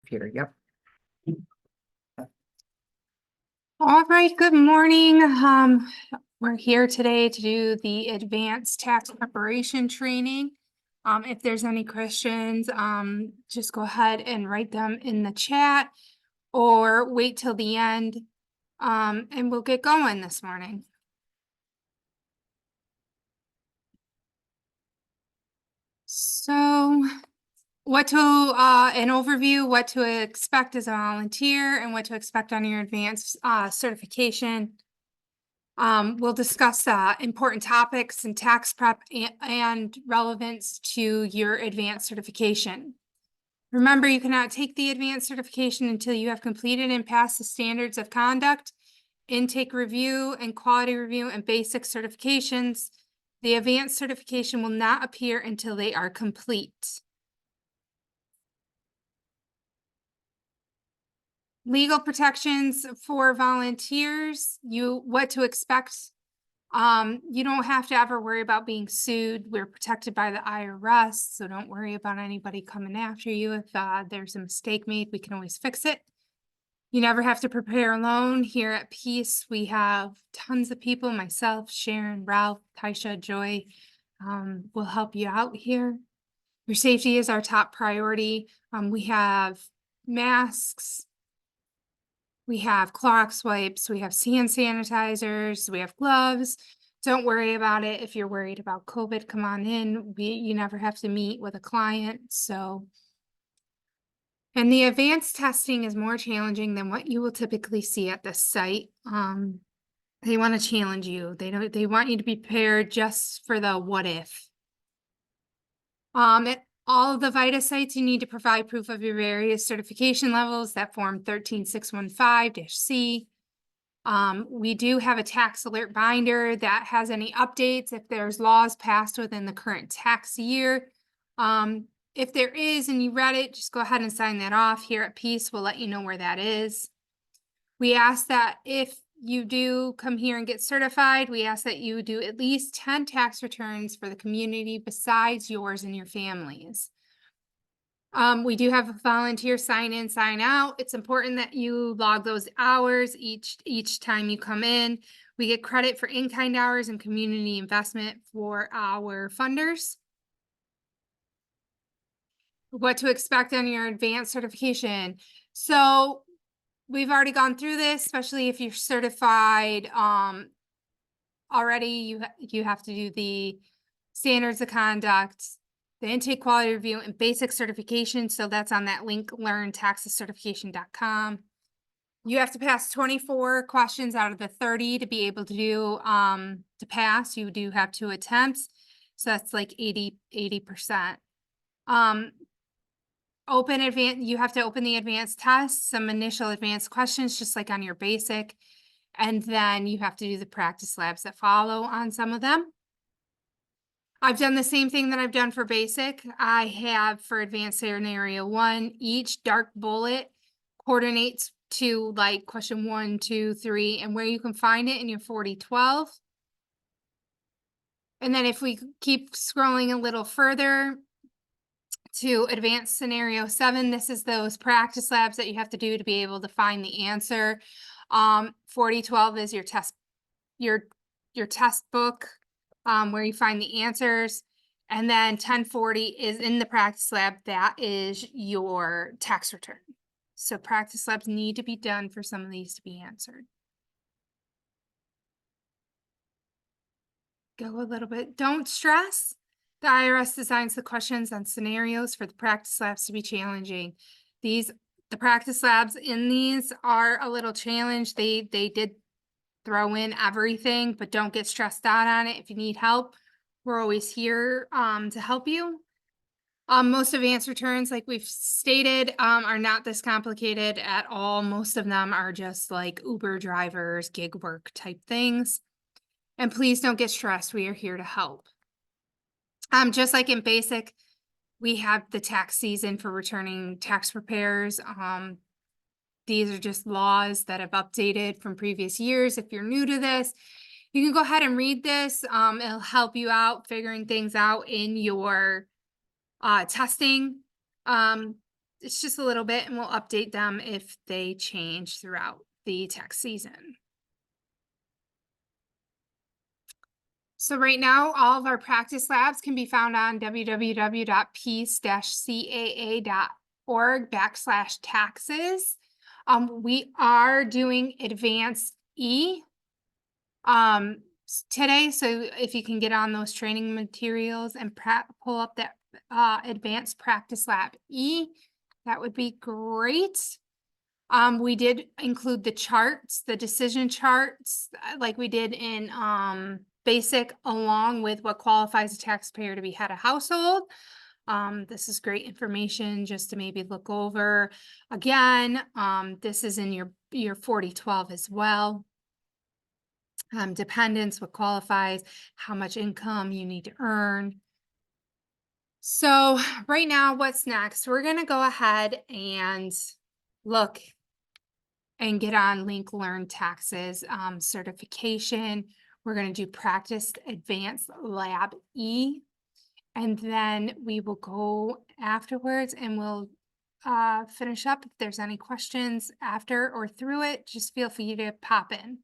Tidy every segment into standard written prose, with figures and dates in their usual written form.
Here, yep. All right, good morning. We're here today to do the advanced tax preparation training. If there's any questions, just go ahead and write them in the chat or wait till the end. And we'll get going this morning. So an overview, what to expect as a volunteer and what to expect on your advanced certification. We'll discuss important topics in tax prep and relevance to your advanced certification. Remember, you cannot take the advanced certification until you have completed and passed the standards of conduct, intake review, and quality review and basic certifications. The advanced certification will not appear until they are complete. Legal protections for volunteers, what to expect. You don't have to ever worry about being sued. We're protected by the IRS, so don't worry about anybody coming after you. If there's a mistake made, we can always fix it. You never have to prepare alone. Here at Peace, we have tons of people, myself, Sharon, Ralph, Taisha, Joy, will help you out here. Your safety is our top priority. We have masks, we have Clorox wipes, we have hand sanitizers, we have gloves. Don't worry about it. If you're worried about COVID, come on in. You never have to meet with a client. And the advanced testing is more challenging than what you will typically see at the site. They want to challenge you. They want you to be prepared just for the what if. At all of the VITA sites, you need to provide proof of your various certification levels that form 13615-C. We do have a tax alert binder that has any updates if there's laws passed within the current tax year. If there is and you read it, just go ahead and sign that off. Here at Peace, we'll let you know where that is. We ask that if you do come here and get certified, we ask that you do at least 10 tax returns for the community besides yours and your families. We do have a volunteer sign in, sign out. It's important that you log those hours each time you come in. We get credit for in-kind hours and community investment for our funders. What to expect on your advanced certification. So we've already gone through this, especially if you're certified already. You have to do the standards of conduct, the intake quality review, and basic certification. So that's on that link, learntaxescertification.com. You have to pass 24 questions out of the 30 to be able to do to pass. You do have 2 attempts, so that's like 80%. You have to open the advanced test, some initial advanced questions, just like on your basic, and then you have to do the practice labs that follow on some of them. I've done the same thing that I've done for basic. I have for advanced scenario 1, each dark bullet coordinates to like question 1, 2, 3, and where you can find it in your 4012. And then if we keep scrolling a little further to advanced scenario 7, this is those practice labs that you have to do to be able to find the answer. 4012 is your test book, where you find the answers. And then 1040 is in the practice lab. That is your tax return. So practice labs need to be done for some of these to be answered. Go a little bit. Don't stress. The IRS designs the questions and scenarios for the practice labs to be challenging. The practice labs in these are a little challenged. They did throw in everything, but don't get stressed out on it. If you need help, we're always here to help you. Most advanced returns, like we've stated, are not this complicated at all. Most of them are just like Uber drivers, gig work type things. And please don't get stressed. We are here to help. Just like in basic, we have the tax season for returning tax preparers. These are just laws that have updated from previous years. If you're new to this, you can go ahead and read this. It'll help you out figuring things out in your testing. it's just a little bit, and we'll update them if they change throughout the tax season. So right now, all of our practice labs can be found on www.peace-caa.org/taxes. We are doing advanced E today. So if you can get on those training materials and pull up that advanced practice lab E, that would be great. We did include the charts, the decision charts, like we did in basic, along with what qualifies a taxpayer to be head of household. This is great information just to maybe look over. Again, this is in your 4012 as well. Dependents, what qualifies, how much income you need to earn. So right now, what's next? We're going to go ahead and look and get on Link Learn Taxes certification. We're going to do Practice Advanced Lab E. And then we will go afterwards and we'll finish up. If there's any questions after or through it, just feel free to pop in.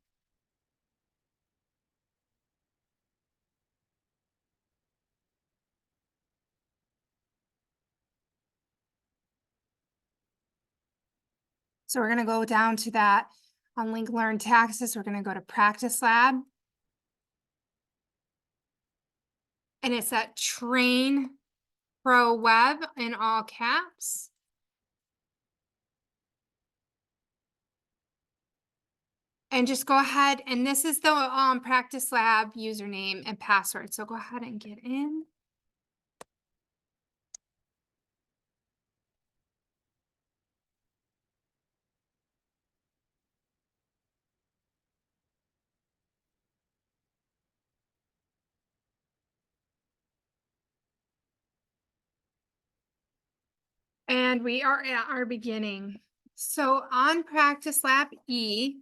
So we're going to go down to that on Link Learn Taxes. We're going to go to Practice Lab. And it's at Train Pro Web in all caps. And just go ahead, and this is the Practice Lab username and password. So go ahead and get in. And we are at our beginning. So on Practice Lab E,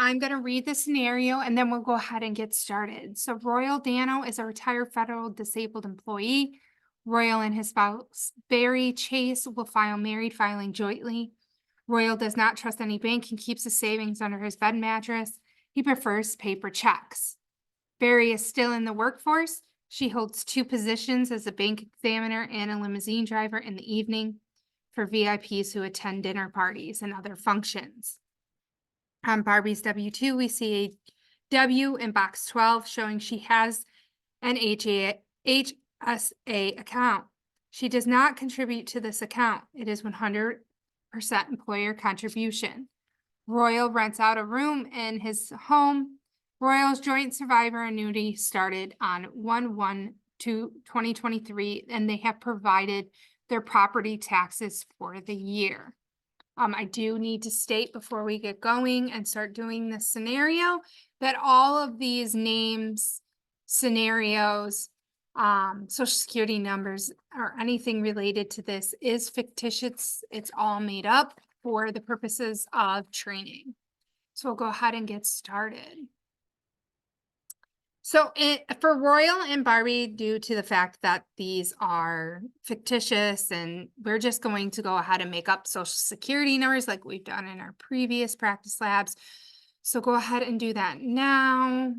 I'm going to read the scenario and then we'll go ahead and get started. So Royal Dano is a retired federal disabled employee. Royal and his spouse, Barry Chase, will file married filing jointly. Royal does not trust any bank and keeps his savings under his bed mattress. He prefers paper checks. Barry is still in the workforce. She holds 2 positions as a bank examiner and a limousine driver in the evening for VIPs who attend dinner parties and other functions. On Barbie's W-2, we see a W in box 12 showing she has an HSA account. She does not contribute to this account. It is 100% employer contribution. Royal rents out a room in his home. Royal's joint survivor annuity started on 1/1/2023, and they have provided their property taxes for the year. I do need to state before we get going and start doing this scenario that all of these names, scenarios, social security numbers, or anything related to this is fictitious. It's all made up for the purposes of training. So we'll go ahead and get started. So for Royal and Barbie, due to the fact that these are fictitious, and we're just going to go ahead and make up social security numbers like we've done in our previous practice labs. So go ahead and do that now.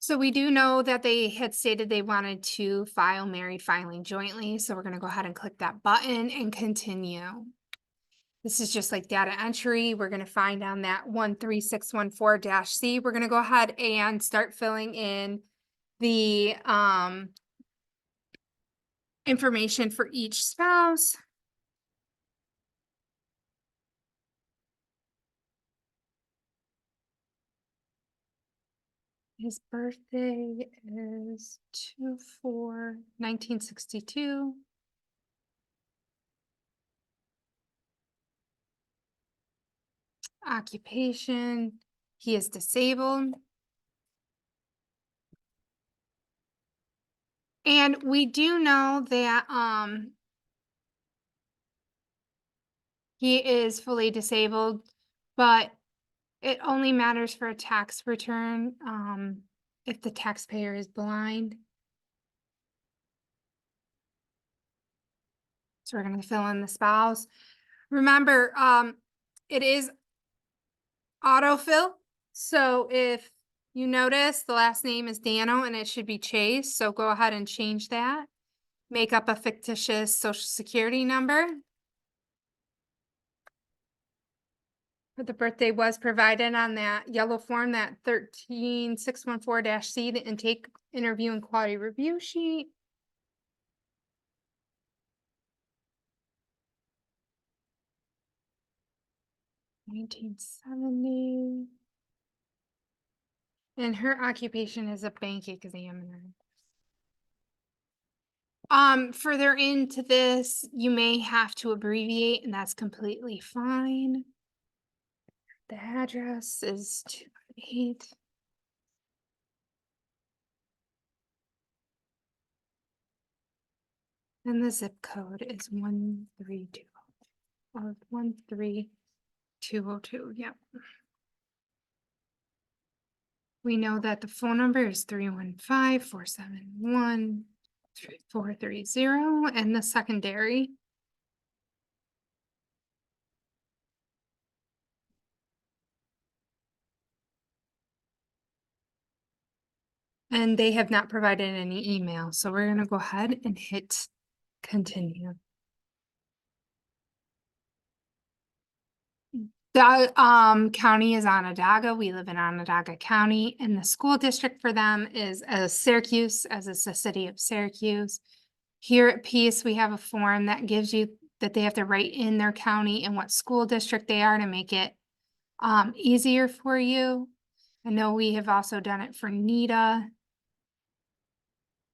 So we do know that they had stated they wanted to file married filing jointly. So we're going to go ahead and click that button and continue. This is just like data entry. We're going to find on that 13614-C. We're going to go ahead and start filling in the information for each spouse. His birthday is 2/4/1962. Occupation, he is disabled. And we do know that He is fully disabled, but it only matters for a tax return, if the taxpayer is blind. So we're gonna fill in the spouse. Remember, it is autofill. So if you notice, the last name is Dano and it should be Chase. So go ahead and change that. Make up a fictitious social security number. The birthday was provided on that yellow form, that 13614-C, the intake interview and quality review sheet. $19.70. And her occupation is a bank examiner. Further into this, you may have to abbreviate, and that's completely fine. The address is 208. And the zip code is 132 or 13202. Yep. We know that the phone number is 315-471-3430, and the secondary and they have not provided any email. So we're going to go ahead and hit continue. The county is Onondaga. We live in Onondaga County, and the school district for them is Syracuse, as it's the city of Syracuse. Here at Peace, we have a form that gives you that they have to write in their county and what school district they are to make it easier for you. I know we have also done it for NITA.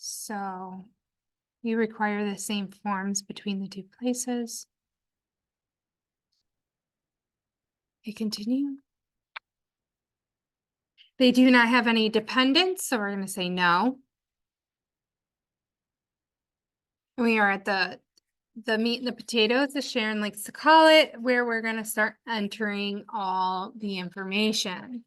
So you require the same forms between the two places. Hit continue. They do not have any dependents, so we're going to say no. We are at the meat and the potatoes, as Sharon likes to call it, where we're going to start entering all the information.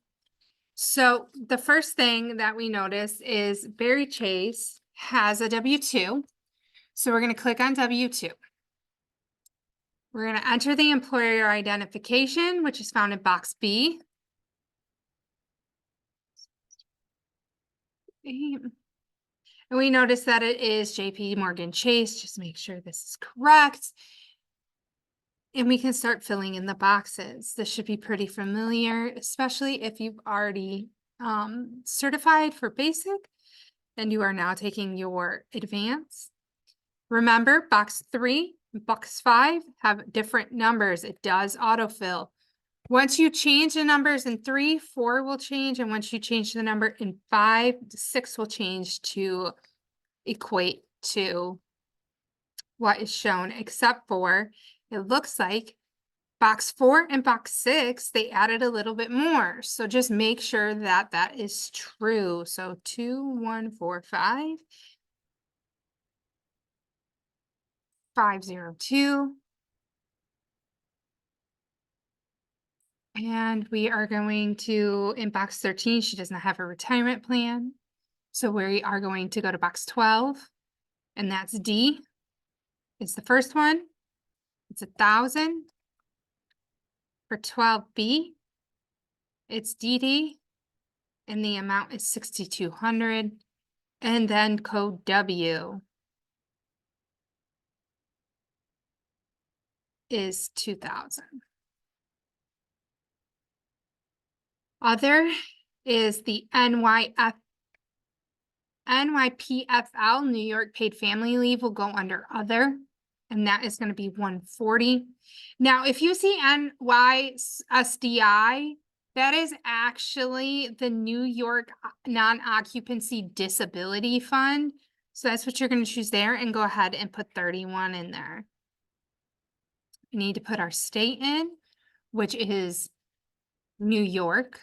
So the first thing that we notice is Barry Chase has a W-2. So we're going to click on W-2. We're going to enter the employer identification, which is found in box B. And we notice that it is JP Morgan Chase. Just make sure this is correct. And we can start filling in the boxes. This should be pretty familiar, especially if you've already certified for basic and you are now taking your advanced. Remember, box 3, box 5 have different numbers. It does autofill. Once you change the numbers in 3, 4 will change. And once you change the number in 5, 6 will change to equate to what is shown, except for it looks like box 4 and box 6, they added a little bit more. So just make sure that that is true. So 2145 502. And we are going to, in box 13, she does not have a retirement plan. So we are going to go to box 12, and that's D. It's the first one. It's 1,000. For 12B, it's DD, and the amount is 6,200. And then code W is 2,000. Other is the NYPFL, New York Paid Family Leave, will go under other, and that is going to be 140. Now, if you see NYSDI, that is actually the New York Non-Occupancy Disability Fund. So that's what you're going to choose there, and go ahead and put 31 in there. We need to put our state in, which is New York.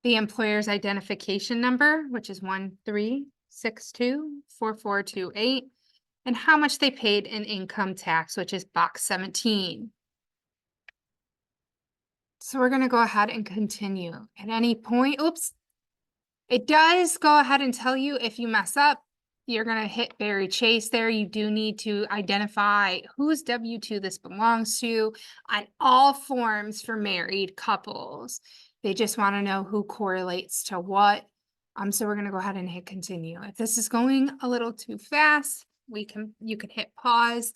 The employer's identification number, which is 13624428, and how much they paid in income tax, which is box 17. So we're going to go ahead and continue. At any point, oops, it does go ahead and tell you if you mess up, you're going to hit Barry Chase there. You do need to identify whose W-2 this belongs to on all forms for married couples. They just want to know who correlates to what. So we're going to go ahead and hit continue. If this is going a little too fast, you can hit pause.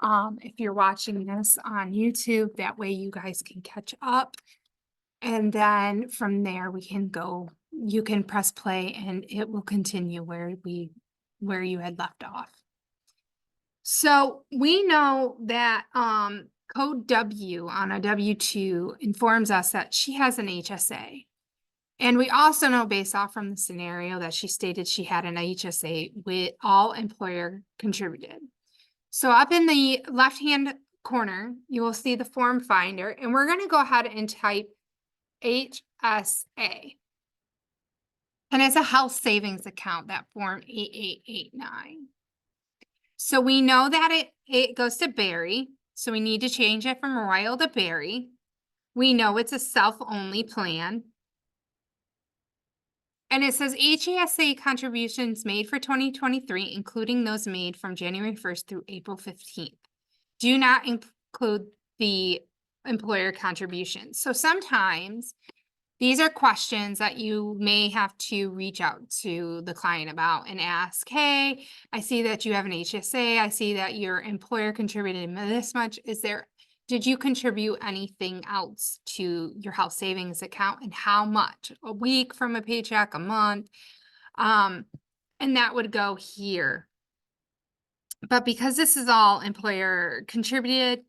If you're watching this on YouTube, that way you guys can catch up. And then from there we can go, you can press play and it will continue where you had left off. So we know that code W on a W-2 informs us that she has an HSA. And we also know based off from the scenario that she stated she had an HSA with all employer contributed. So up in the left-hand corner, you will see the form finder, and we're going to go ahead and type HSA. And it's a health savings account, that form 8889. So we know that it goes to Barry. So we need to change it from Royal to Barry. We know it's a self-only plan. And it says HSA contributions made for 2023, including those made from January 1st through April 15th, do not include the employer contributions. So sometimes these are questions that you may have to reach out to the client about and ask, hey, I see that you have an HSA. I see that your employer contributed this much. Did you contribute anything else to your health savings account, and how much? A week from a paycheck, a month? And that would go here. But because this is all employer contributed,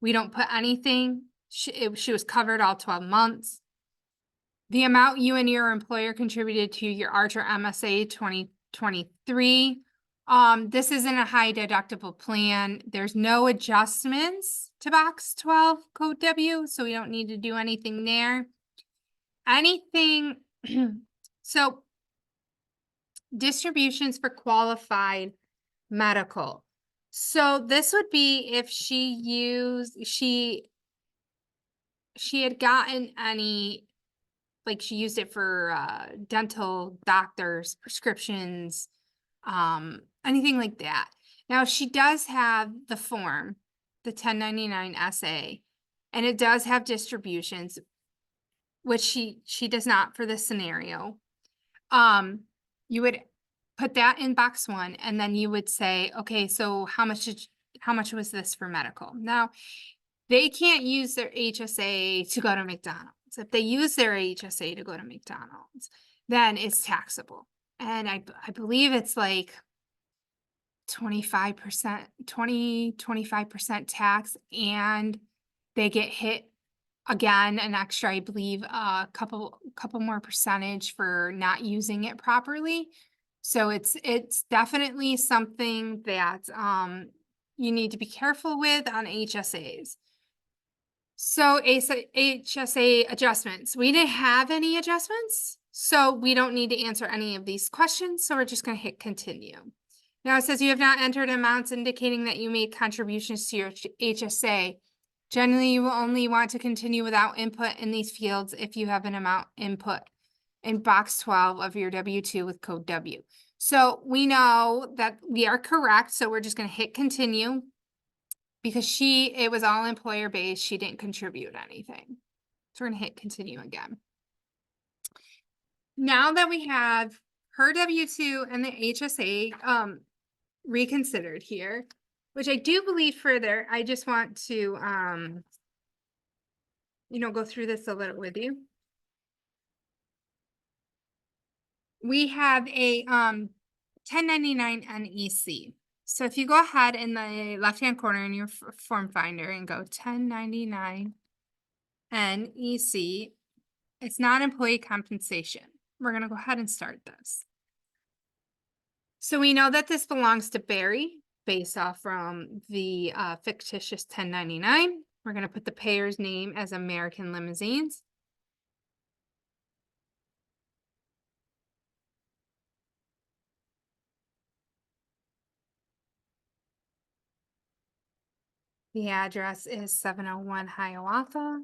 we don't put anything. She was covered all 12 months. The amount you and your employer contributed to your Archer MSA 2023. This isn't a high deductible plan. There's no adjustments to box 12 code W, so we don't need to do anything there. So distributions for qualified medical. So this would be if she had gotten any, like she used it for dental, doctors, prescriptions, anything like that. Now she does have the form, the 1099 SA, and it does have distributions, which she does not for this scenario. You would put that in box 1, and then you would say, okay, so how much was this for medical? Now, they can't use their HSA to go to McDonald's. If they use their HSA to go to McDonald's, then it's taxable. And I believe it's like 25%, 25% tax, and they get hit again an extra, I believe, a couple more percentage for not using it properly. So it's definitely something that you need to be careful with on HSAs. So HSA adjustments. We didn't have any adjustments, so we don't need to answer any of these questions. So we're just going to hit continue. Now it says you have not entered amounts indicating that you made contributions to your HSA. Generally, you will only want to continue without input in these fields if you have an amount input in box 12 of your W-2 with code W. So we know that we are correct. So we're just going to hit continue because it was all employer based. She didn't contribute anything. So we're going to hit continue again. Now that we have her W-2 and the HSA reconsidered here, which I do believe further, I just want to, go through this a little with you. We have a 1099 NEC. So if you go ahead in the left-hand corner in your form finder and go 1099 NEC, it's not employee compensation. We're going to go ahead and start this. So we know that this belongs to Barry based off from the fictitious 1099. We're going to put the payer's name as American Limousines. The address is 701 Hiawatha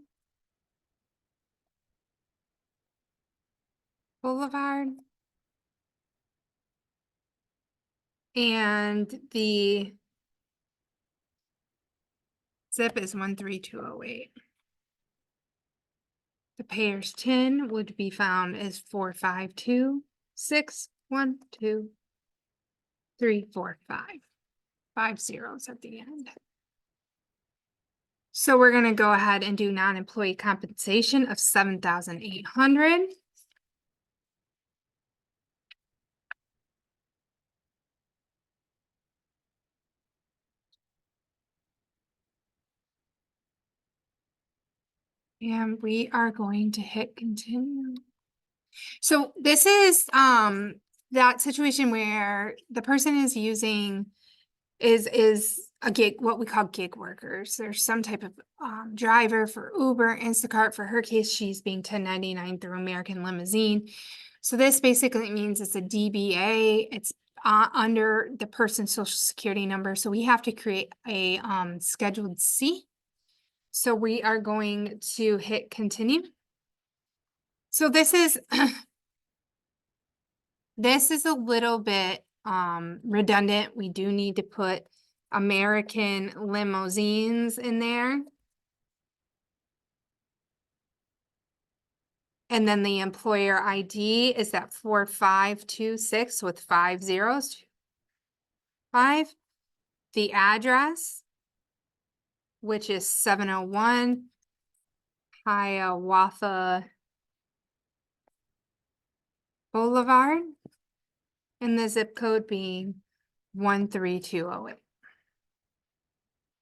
Boulevard. And the zip is 13208. The payer's TIN would be found as 452-612-345. 5 zeros at the end. So we're gonna go ahead and do non-employee compensation of 7,800. And we are going to hit continue. So this is that situation where the person is using is a gig, what we call gig workers. There's some type of driver for Uber, Instacart. For her case, she's being 1099 through American Limousine. So this basically means it's a DBA. It's under the person's social security number. So we have to create a scheduled C. So we are going to hit continue. So this is this is a little bit redundant. We do need to put American Limousines in there. And then the employer ID is that 4526 with 5 zeros. 5. The address, which is 701 Hiawatha Boulevard, and the zip code being 13208.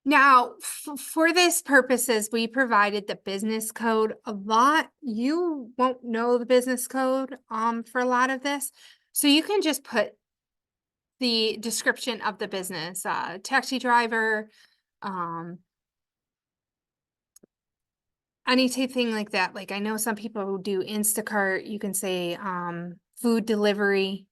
Now, for this purposes, we provided the business code a lot. You won't know the business code for a lot of this. So you can just put the description of the business, taxi driver, anything like that. Like I know some people who do Instacart, you can say food delivery.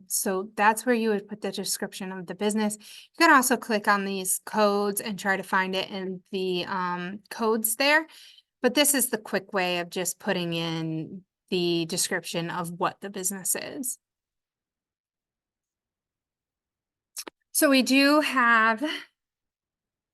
So that's where you would put the description of the business. You can also click on these codes and try to find it in the codes there. But this is the quick way of just putting in the description of what the business is. So we do have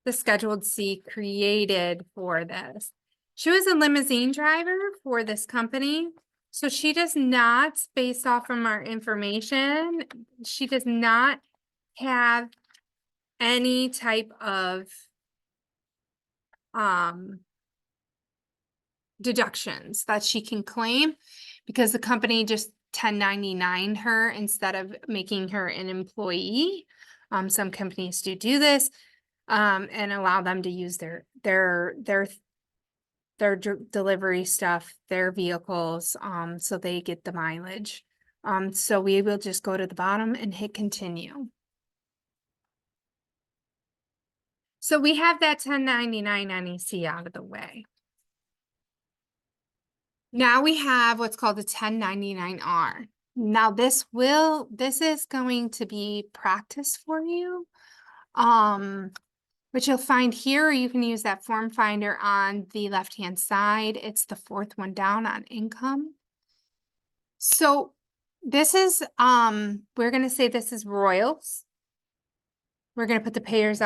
the scheduled C created for this. She was a limousine driver for this company. So she does not, based off from our information, she does not have any type of deductions that she can claim because the company just 1099 her instead of making her an employee. Some companies do this and allow them to use their delivery stuff, their vehicles, so they get the mileage. So we will just go to the bottom and hit continue. So we have that 1099 NEC out of the way. Now we have what's called a 1099-R. Now this is going to be practice for you. Which you'll find here, or you can use that form finder on the left-hand side. It's the 4th one down on income. So this is, we're going to say this is Royals. We're going to put the payer's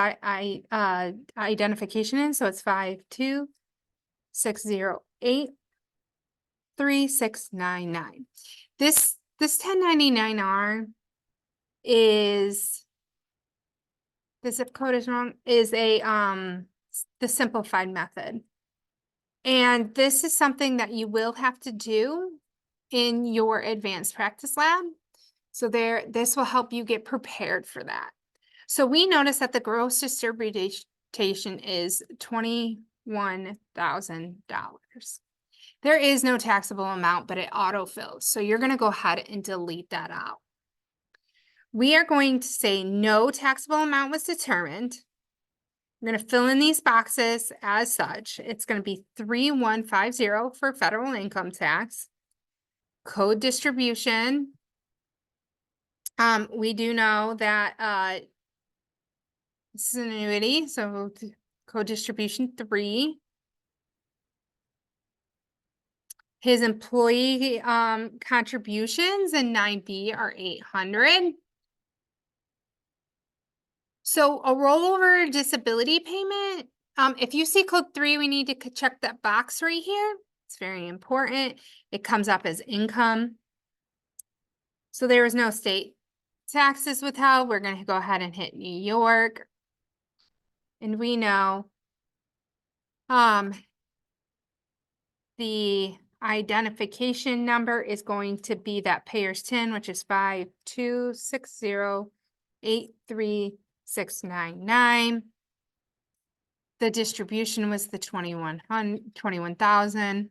identification in. So it's 526083699. This 1099-R is, the zip code is wrong, is a the simplified method. And this is something that you will have to do in your advanced practice lab. So this will help you get prepared for that. So we notice that the gross distribution is $21,000. There is no taxable amount, but it autofills. So you're going to go ahead and delete that out. We are going to say no taxable amount was determined. I'm going to fill in these boxes as such. It's going to be 3150 for federal income tax. Code distribution. We do know that this is an annuity, so we'll co-distribution 3. His employee contributions in 9B are 800. So a rollover disability payment, if you see code 3, we need to check that box right here. It's very important. It comes up as income. So there is no state taxes withheld. We're going to go ahead and hit New York. And we know the identification number is going to be that payer's TIN, which is 526083699. The distribution was the 21,000.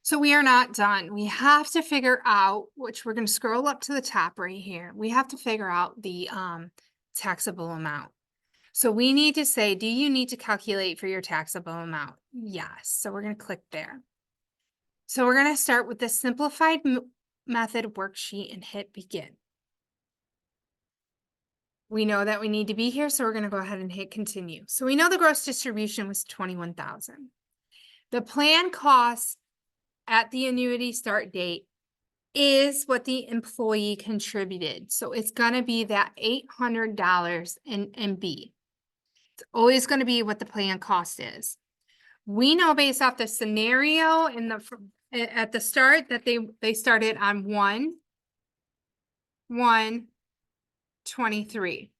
So we are not done. We have to figure out, which we're going to scroll up to the top right here. We have to figure out the taxable amount. So we need to say, do you need to calculate for your taxable amount? Yes. So we're going to click there. So we're going to start with the simplified method worksheet and hit begin. We know that we need to be here, so we're going to go ahead and hit continue. So we know the gross distribution was 21,000. The plan cost at the annuity start date is what the employee contributed. So it's going to be that $800 in B. It's always going to be what the plan cost is. We know based off the scenario in the at the start that they started on 1/1/23.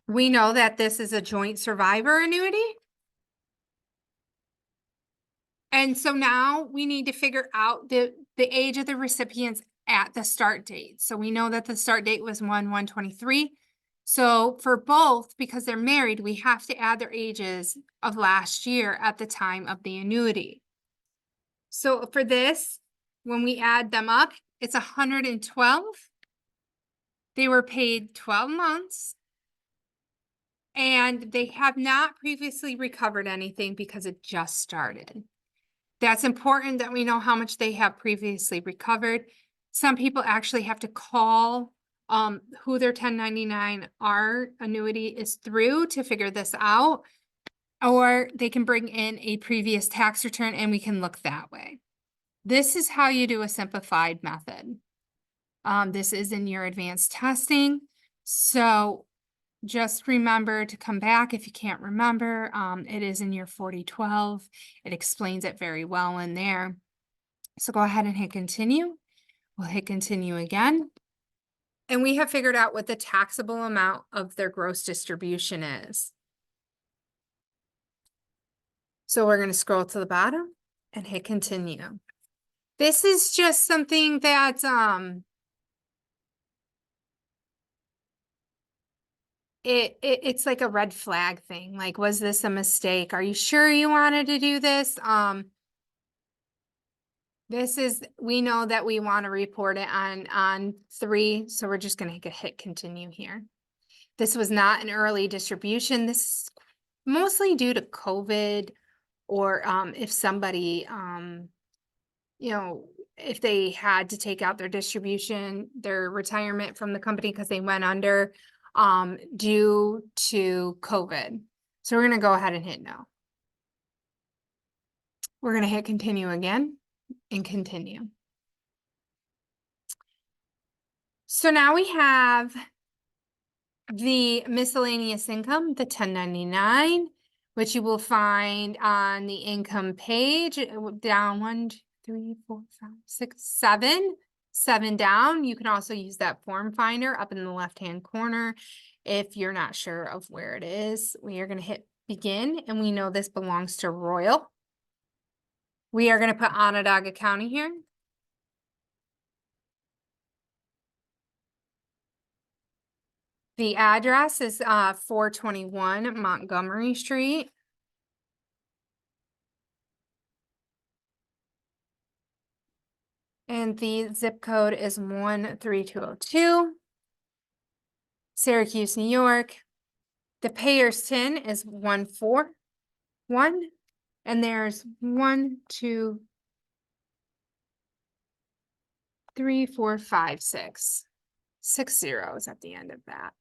We know that this is a joint survivor annuity. And so now we need to figure out the age of the recipients at the start date. So we know that the start date was 1/1/23. So for both, because they're married, we have to add their ages of last year at the time of the annuity. So for this, when we add them up, it's 112. They were paid 12 months. And they have not previously recovered anything because it just started. That's important that we know how much they have previously recovered. Some people actually have to call who their 1099-R annuity is through to figure this out, or they can bring in a previous tax return and we can look that way. This is how you do a simplified method. This is in your advanced testing. So just remember to come back if you can't remember. It is in your 4012. It explains it very well in there. So go ahead and hit continue. We'll hit continue again. And we have figured out what the taxable amount of their gross distribution is. So we're going to scroll to the bottom and hit continue. This is just something that it's like a red flag thing. Like, was this a mistake? Are you sure you wanted to do this? We know that we want to report it on 3, so we're just going to hit continue here. This was not an early distribution. This is mostly due to COVID, or if somebody, if they had to take out their distribution, their retirement from the company because they went under due to COVID. So we're going to go ahead and hit no. We're going to hit continue again and continue. So now we have the miscellaneous income, the 1099, which you will find on the income page down 1, 2, 3, 4, 5, 6, 7 down. You can also use that form finder up in the left-hand corner if you're not sure of where it is. We are going to hit begin, and we know this belongs to Royal. We are going to put Onondaga County here. The address is 421 Montgomery Street. And the zip code is 13202. Syracuse, New York. The payer's TIN is 141. And there's 1, 2, 3, 4, 5, 6. 6 zeros at the end of that.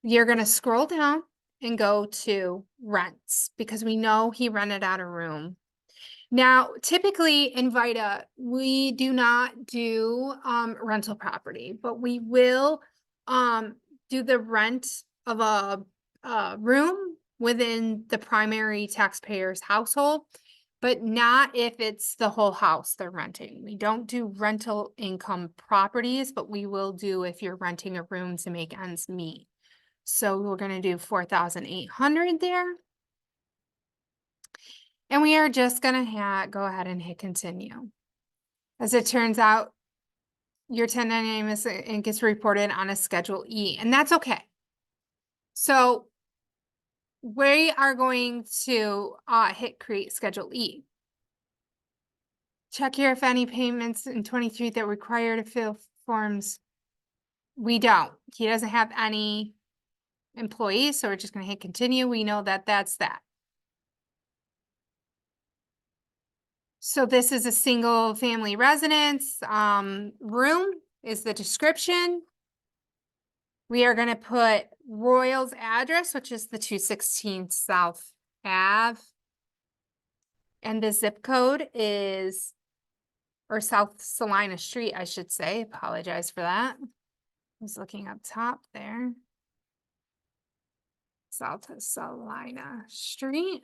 You're gonna scroll down and go to rents because we know he rented out a room. Now, typically in VITA, we do not do rental property, but we will do the rent of a room within the primary taxpayer's household, but not if it's the whole house they're renting. We don't do rental income properties, but we will do if you're renting a room to make ends meet. So we're going to do 4,800 there. And we are just going to go ahead and hit continue. As it turns out, your 1099 gets reported on a Schedule E, and that's okay. So we are going to hit create Schedule E. Check here if any payments in 23 that require to fill forms. We don't. He doesn't have any employees, so we're just going to hit continue. We know that that's that. So this is a single family residence. Room is the description. We are going to put Royal's address, which is the 216 South Ave. And the zip code is, or South Salina Street, I should say. Apologize for that. I was looking up top there. South Salina Street.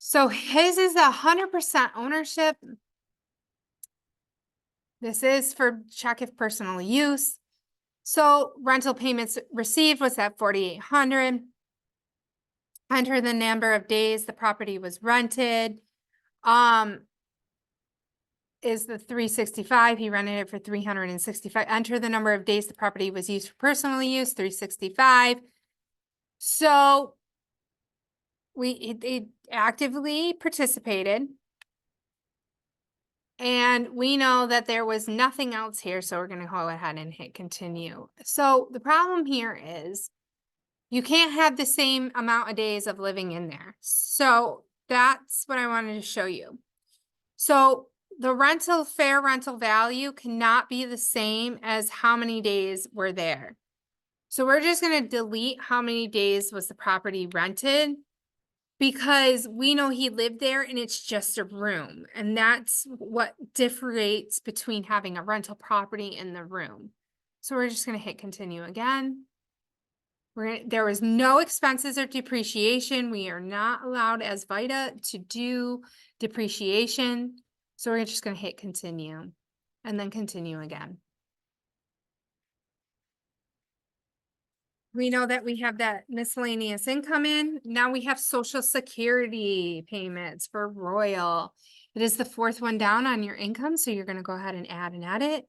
So his is 100% ownership. This is for check if personal use. So rental payments received was at 4,800. Enter the number of days the property was rented. Is the 365. He rented it for 365. Enter the number of days the property was used for personal use, 365. So it actively participated. And we know that there was nothing else here, so we're going to go ahead and hit continue. So the problem here is you can't have the same amount of days of living in there. So that's what I wanted to show you. So the fair rental value cannot be the same as how many days were there. So we're just going to delete how many days was the property rented, because we know he lived there and it's just a room. And that's what differentiates between having a rental property and the room. So we're just going to hit continue again. There was no expenses or depreciation. We are not allowed as VITA to do depreciation. So we're just going to hit continue and then continue again. We know that we have that miscellaneous income in. Now we have Social Security payments for Royal. It is the fourth one down on your income. So you're going to go ahead and add and edit.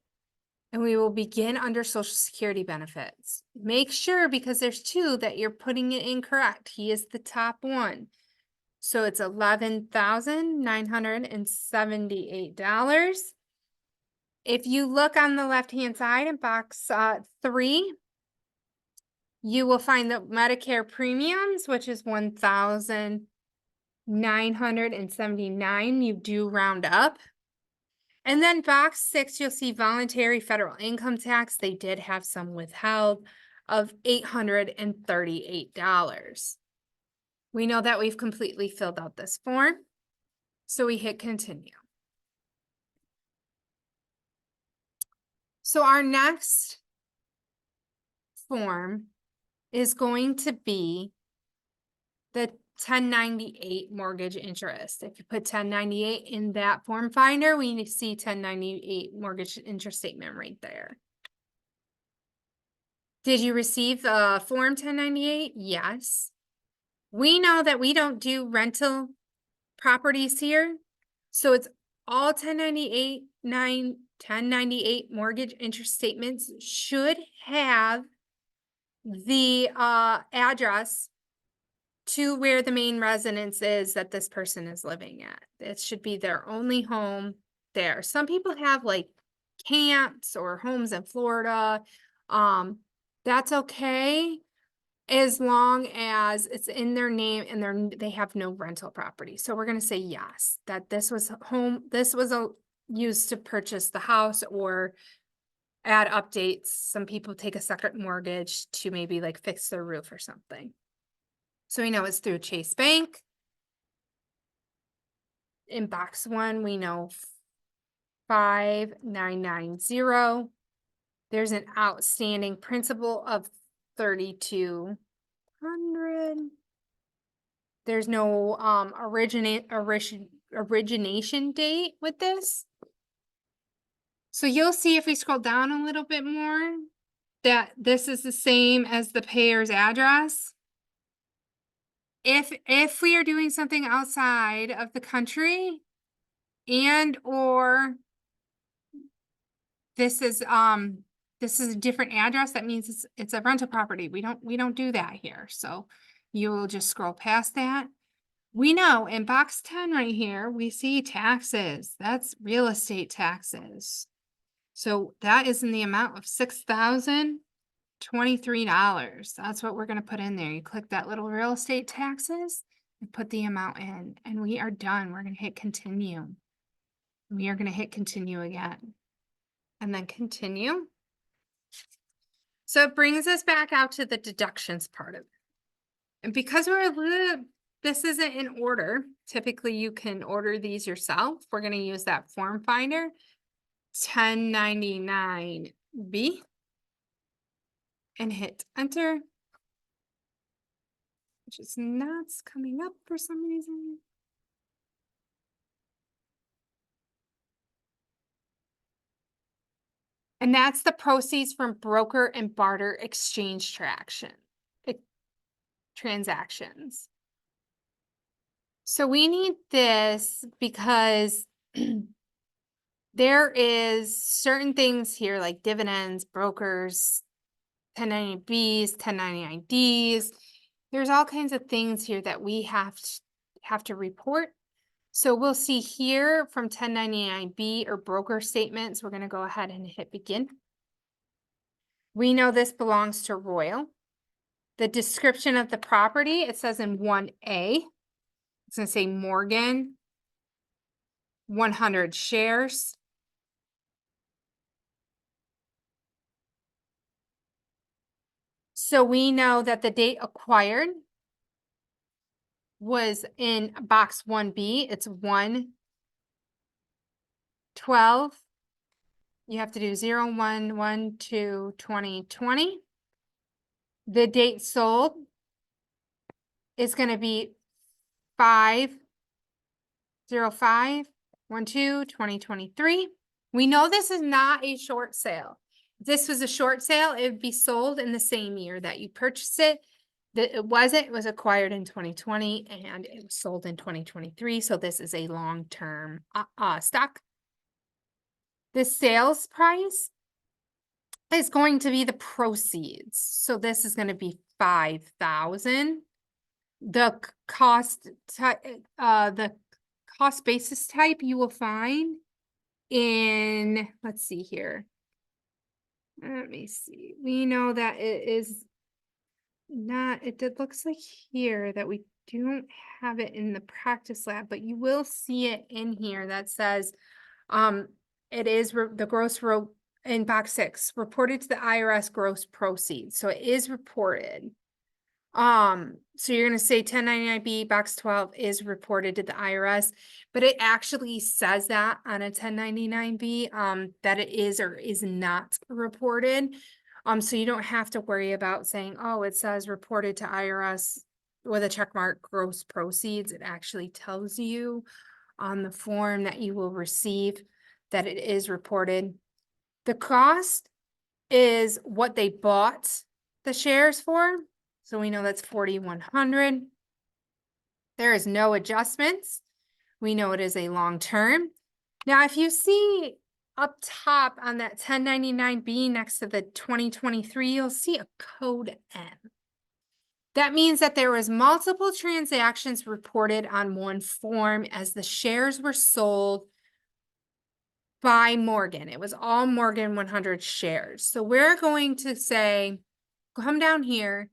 And we will begin under Social Security benefits. Make sure, because there's two, that you're putting it incorrect. He is the top one. So it's $11,978. If you look on the left-hand side in box 3, you will find the Medicare premiums, which is $1,979. You do round up. And then box 6, you'll see voluntary federal income tax. They did have some withheld of $838. We know that we've completely filled out this form. So we hit continue. So our next form is going to be the 1098 mortgage interest. If you put 1098 in that form finder, we see 1098 mortgage interest statement right there. Did you receive the form 1098? Yes. We know that we don't do rental properties here. So it's all 1098 mortgage interest statements should have the address to where the main residence is that this person is living at. It should be their only home there. Some people have like camps or homes in Florida. That's okay as long as it's in their name and they have no rental property. So we're going to say yes, that this was used to purchase the house, or add updates. Some people take a second mortgage to maybe like fix their roof or something. So we know it's through Chase Bank. In box 1, we know 5990. There's an outstanding principal of 3,200. There's no origination date with this. So you'll see if we scroll down a little bit more that this is the same as the payer's address. If we are doing something outside of the country and or this is a different address, that means it's a rental property. We don't do that here. So you will just scroll past that. We know in box 10 right here, we see taxes. That's real estate taxes. So that is in the amount of $6,023. That's what we're going to put in there. You click that little real estate taxes and put the amount in, and we are done. We're going to hit continue. We are going to hit continue again, and then continue. So it brings us back out to the deductions part of it. And because this isn't in order, typically you can order these yourself. We're going to use that form finder. 1099B and hit enter, which is not coming up for some reason. And that's the proceeds from broker and barter exchange transactions. So we need this because there is certain things here like dividends, brokers, 1099Bs, 1099Ds. There's all kinds of things here that we have to report. So we'll see here from 1099B or broker statements, we're going to go ahead and hit begin. We know this belongs to Royal. The description of the property, it says in 1A, it's going to say Morgan, 100 shares. So we know that the date acquired was in box 1B. It's 1/12. You have to do 01/1/2/2020. The date sold is going to be 5/05/12/2023. We know this is not a short sale. If this was a short sale, it would be sold in the same year that you purchased it. It wasn't, it was acquired in 2020 and it was sold in 2023. So this is a long-term stock. The sales price is going to be the proceeds. So this is going to be 5,000. The cost basis type you will find in, let's see here. Let me see. We know that it is not, it looks like here that we don't have it in the practice lab, but you will see it in here that says it is the gross in box 6 reported to the IRS gross proceeds. So it is reported. So you're going to say 1099B box 12 is reported to the IRS, but it actually says that on a 1099B that it is or is not reported. So you don't have to worry about saying, oh, it says reported to IRS with a check mark gross proceeds. It actually tells you on the form that you will receive that it is reported. The cost is what they bought the shares for. So we know that's 4,100. There is no adjustments. We know it is a long term. Now, if you see up top on that 1099B next to the 2023, you'll see a code M. That means that there was multiple transactions reported on one form as the shares were sold by Morgan. It was all Morgan 100 shares. So we're going to say, come down here,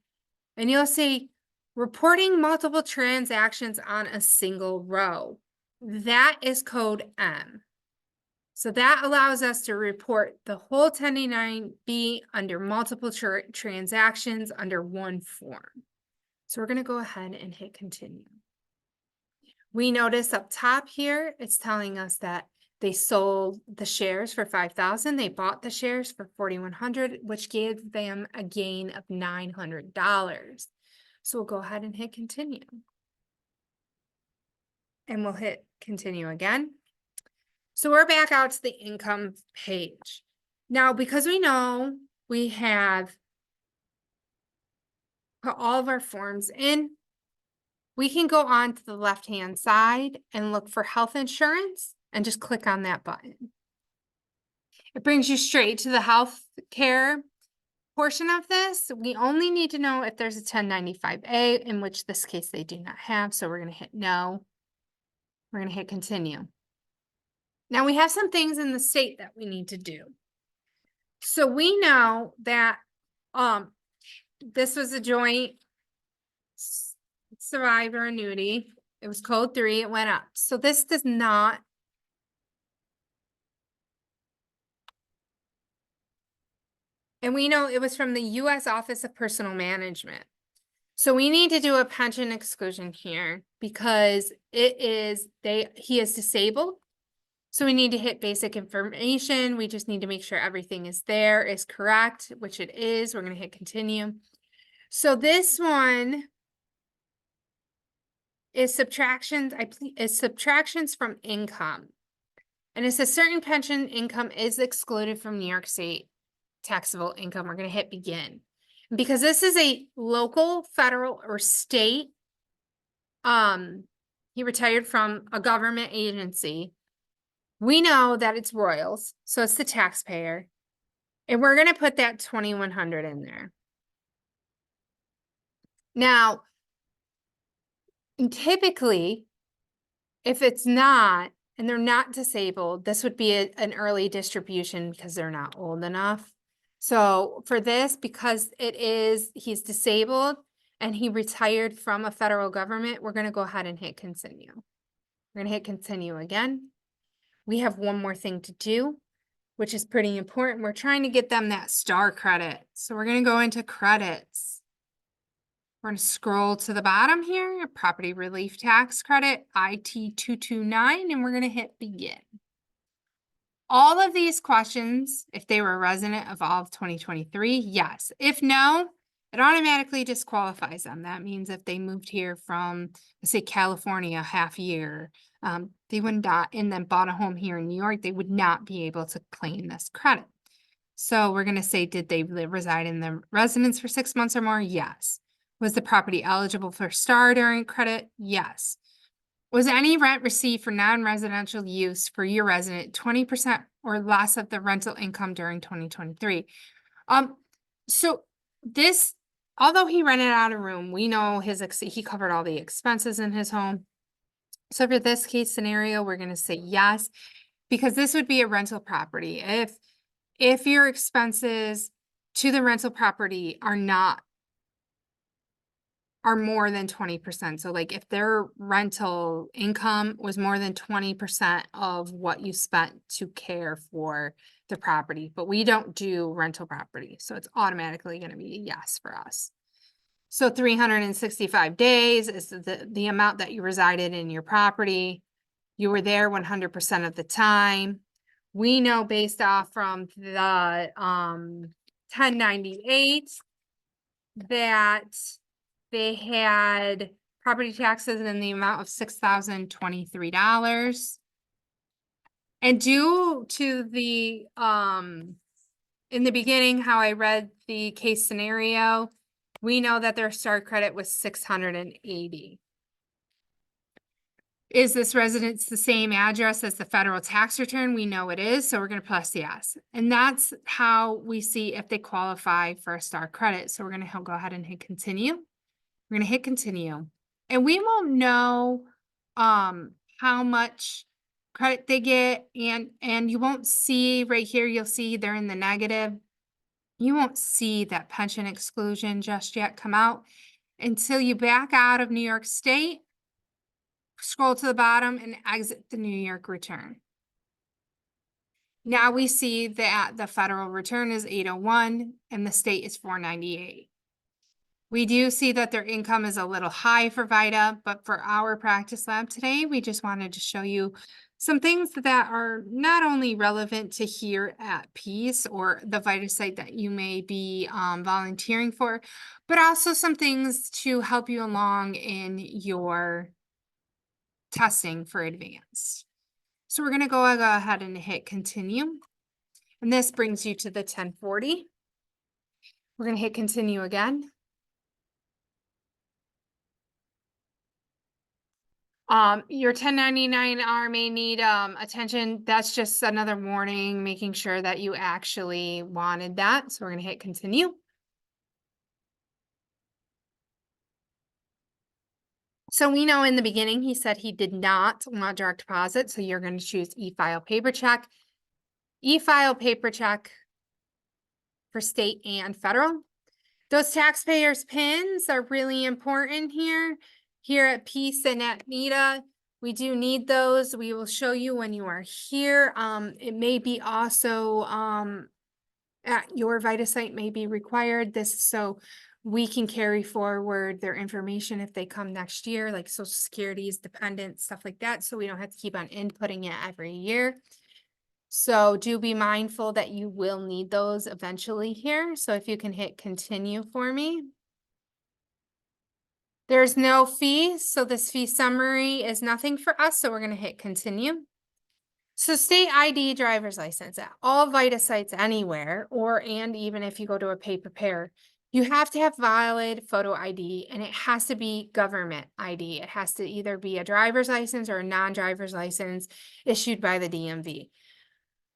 and you'll see reporting multiple transactions on a single row. That is code M. So that allows us to report the whole 1099-B under multiple transactions under one form. So we're going to go ahead and hit continue. We notice up top here, it's telling us that they sold the shares for $5,000. They bought the shares for $4,100, which gave them a gain of $900. So we'll go ahead and hit continue. And we'll hit continue again. So we're back out to the income page. Now, because we know we have put all of our forms in, we can go on to the left-hand side and look for health insurance and just click on that button. It brings you straight to the health care portion of this. We only need to know if there's a 1095-A, in which this case they do not have. So we're going to hit no. We're going to hit continue. Now we have some things in the state that we need to do. So we know that this was a joint survivor annuity. It was code 3, it went up. So this does not and we know it was from the U.S. Office of Personal Management. So we need to do a pension exclusion here because he is disabled. So we need to hit basic information. We just need to make sure everything is correct, which it is. We're going to hit continue. So this one is subtractions from income. And it says certain pension income is excluded from New York State taxable income. We're going to hit begin. Because this is a local, federal, or state, he retired from a government agency. We know that it's Royals, so it's the taxpayer. And we're going to put that $2,100 in there. Now, typically, if it's not, and they're not disabled, this would be an early distribution because they're not old enough. So for this, because he's disabled and he retired from a federal government, we're going to go ahead and hit continue. We're going to hit continue again. We have one more thing to do, which is pretty important. We're trying to get them that star credit. So we're going to go into credits. We're going to scroll to the bottom here, property relief tax credit, IT 229, and we're going to hit begin. All of these questions, if they were a resident of all of 2023, yes. If no, it automatically disqualifies them. That means if they moved here from, let's say, California half a year, they wouldn't and then bought a home here in New York, they would not be able to claim this credit. So we're going to say, did they reside in the residence for 6 months or more? Yes. Was the property eligible for star during credit? Yes. Was any rent received for non-residential use for your resident 20% or less of the rental income during 2023? So this, although he rented out a room, we know he covered all the expenses in his home. So for this case scenario, we're going to say yes, because this would be a rental property. If your expenses to the rental property are more than 20%. So like if their rental income was more than 20% of what you spent to care for the property, but we don't do rental property. So it's automatically going to be a yes for us. So 365 days is the amount that you resided in your property. You were there 100% of the time. We know based off from the 1098 that they had property taxes in the amount of $6,023. And due to the, in the beginning, how I read the case scenario, we know that their star credit was 680. Is this residence the same address as the federal tax return? We know it is, so we're going to press yes. And that's how we see if they qualify for a star credit. So we're going to go ahead and hit continue. We're going to hit continue. And we won't know how much credit they get. And you won't see right here, you'll see they're in the negative. You won't see that pension exclusion just yet come out until you back out of New York State, scroll to the bottom and exit the New York return. Now we see that the federal return is 801 and the state is 498. We do see that their income is a little high for VITA, but for our practice lab today, we just wanted to show you some things that are not only relevant to here at Peace or the VITA site that you may be volunteering for, but also some things to help you along in your testing for advanced. So we're going to go ahead and hit continue. And this brings you to the 1040. We're going to hit continue again. Your 1099-R may need attention. That's just another warning, making sure that you actually wanted that. So we're going to hit continue. So we know in the beginning, he said he did not want direct deposit. So you're going to choose e-file paper check. E-file paper check for state and federal. Those taxpayers' PINs are really important here. Here at Peace and at VITA, we do need those. We will show you when you are here. It may be also at your VITA site may be required this so we can carry forward their information if they come next year, like Social Security's dependent, stuff like that. So we don't have to keep on inputting it every year. So do be mindful that you will need those eventually here. So if you can hit continue for me. There's no fee, so this fee summary is nothing for us, so we're going to hit continue. So state ID driver's license at all VITA sites anywhere, and even if you go to a pay prepare, you have to have valid photo ID and it has to be government ID. It has to either be a driver's license or a non-driver's license issued by the DMV.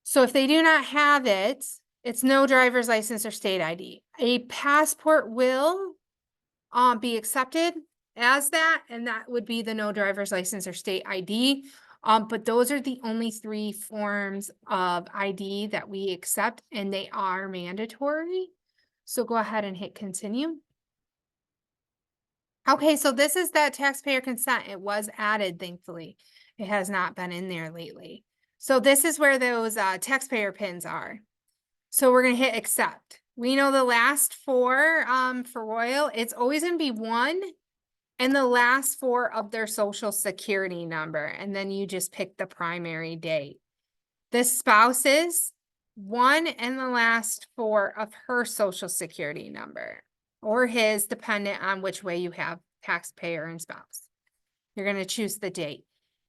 So if they do not have it, it's no driver's license or state ID. A passport will be accepted as that, and that would be the no driver's license or state ID. But those are the only 3 forms of ID that we accept, and they are mandatory. So go ahead and hit continue. Okay, so this is that taxpayer consent. It was added, thankfully. It has not been in there lately. So this is where those taxpayer PINs are. So we're going to hit accept. We know the last 4 for Royal, it's always going to be 1 and the last 4 of their social security number. And then you just pick the primary date. The spouse's 1 and the last 4 of her social security number or his, dependent on which way you have taxpayer and spouse. You're going to choose the date.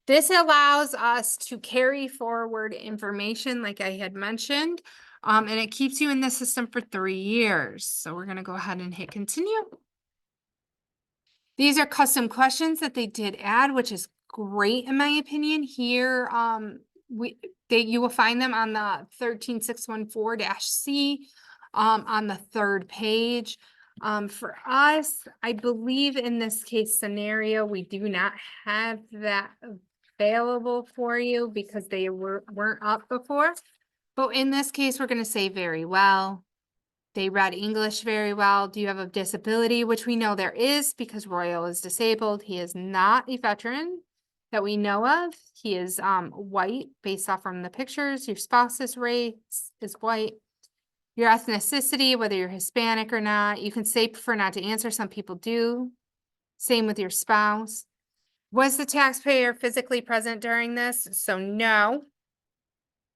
This allows us to carry forward information like I had mentioned. And it keeps you in the system for 3 years. So we're going to go ahead and hit continue. These are custom questions that they did add, which is great in my opinion. Here, you will find them on the 13614-C on the 3rd page. For us, I believe in this case scenario, we do not have that available for you because they weren't up before. But in this case, we're going to say very well. They read English very well. Do you have a disability? Which we know there is because Royal is disabled. He is not a veteran that we know of. He is white based off from the pictures. Your spouse's race is white. Your ethnicity, whether you're Hispanic or not, you can say prefer not to answer. Some people do. Same with your spouse. Was the taxpayer physically present during this? So no.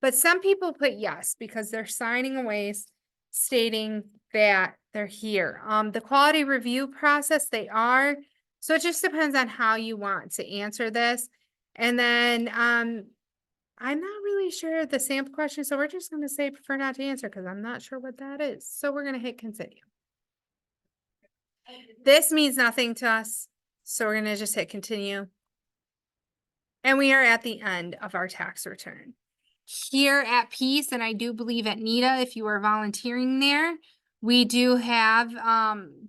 But some people put yes because they're signing away stating that they're here. The quality review process, they are. So it just depends on how you want to answer this. And then I'm not really sure the sample question. So we're just going to say prefer not to answer because I'm not sure what that is. So we're going to hit continue. This means nothing to us. So we're going to just hit continue. And we are at the end of our tax return. Here at Peace, and I do believe at NITA, if you are volunteering there, we do have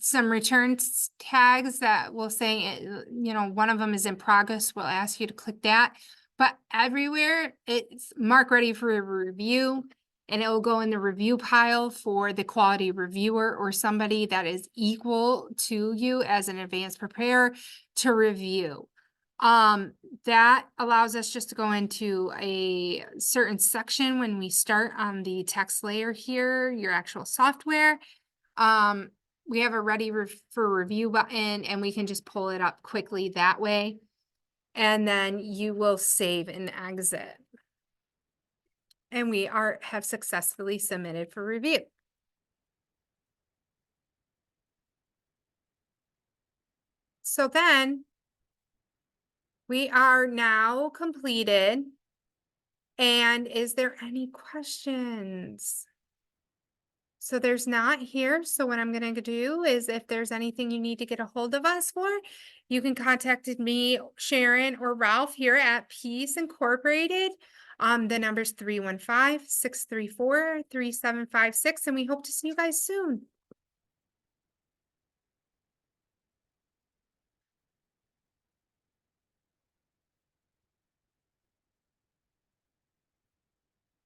some return tags that will say, one of them is in progress. We'll ask you to click that. But everywhere, it's mark ready for a review, and it will go in the review pile for the quality reviewer or somebody that is equal to you as an advanced preparer to review. That allows us just to go into a certain section when we start on the text layer here, your actual software. Um, we have a for review button and we can just pull it up quickly that way. And then you will save and exit. And we have successfully submitted for review. So then we are now completed. And is there any questions? So there's not here. So what I'm going to do is if there's anything you need to get a hold of us for, you can contact me, Sharon, or Ralph here at Peace Incorporated. The number's 315-634-3756, and we hope to see you guys soon.